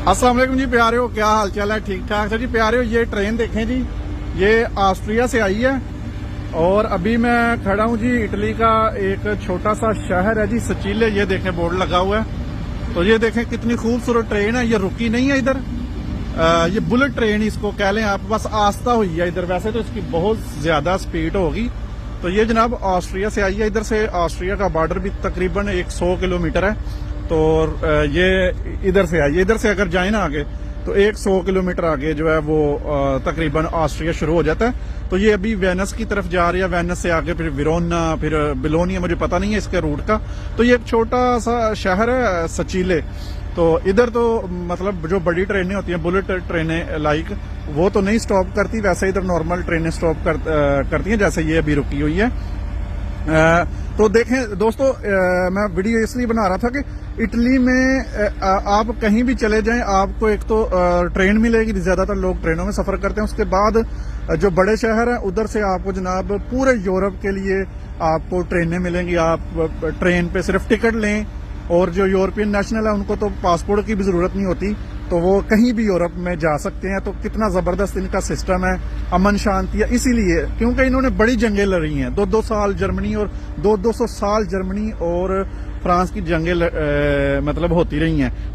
अस्सलाम वालेकुम जी प्यारे हो, क्या हाल चाल है? ठीक ठाक है जी प्यारे हो। ये ट्रेन देखें जी, ये ऑस्ट्रिया से आई है और अभी मैं खड़ा हूँ जी इटली का एक छोटा सा शहर है जी सचीले। ये देखें बोर्ड लगा हुआ है, तो ये देखें कितनी खूबसूरत ट्रेन है। ये रुकी नहीं है इधर, ये बुलेट ट्रेन इसको कह लें आप, बस आस्था हुई है इधर। वैसे तो इसकी बहुत ज्यादा स्पीड होगी। तो ये जनाब ऑस्ट्रिया से आई है। इधर से ऑस्ट्रिया का बॉर्डर भी तकरीबन 100 किलोमीटर है। तो ये इधर से आई है। इधर से अगर जाए ना आगे तो 100 किलोमीटर आगे जो है वो तकरीबन ऑस्ट्रिया शुरू हो जाता है। तो ये अभी वेनस की तरफ जा रही है। वेनस से आगे फिर विरोना, फिर बिलोनिया, मुझे पता नहीं है इसके रूट का। तो ये एक छोटा सा शहर है सचीले। तो इधर तो मतलब जो बड़ी ट्रेनें होती हैं, बुलेट ट्रेनें लाइक, वो तो नहीं स्टॉप करती। वैसे इधर नॉर्मल ट्रेनें स्टॉप करती हैं, जैसे ये अभी रुकी हुई है। तो देखें दोस्तों, मैं वीडियो इसलिए बना रहा था कि इटली में आप कहीं भी चले जाएं, आपको एक तो ट्रेन मिलेगी। ज्यादातर लोग ट्रेनों में सफर करते हैं। उसके बाद जो बड़े शहर हैं उधर से आपको जनाब पूरे यूरोप के लिए आपको ट्रेनें मिलेंगी। आप ट्रेन पे सिर्फ टिकट लें, और जो यूरोपियन नेशनल है उनको तो पासपोर्ट की भी जरूरत नहीं होती, तो वो कहीं भी यूरोप में जा सकते हैं। तो कितना जबरदस्त इनका सिस्टम है, अमन शांति है। इसीलिए क्योंकि इन्होंने बड़ी जंगें लड़ी हैं, 2-2 साल जर्मनी और 200 साल जर्मनी और फ्रांस की जंगें मतलब होती रही हैं।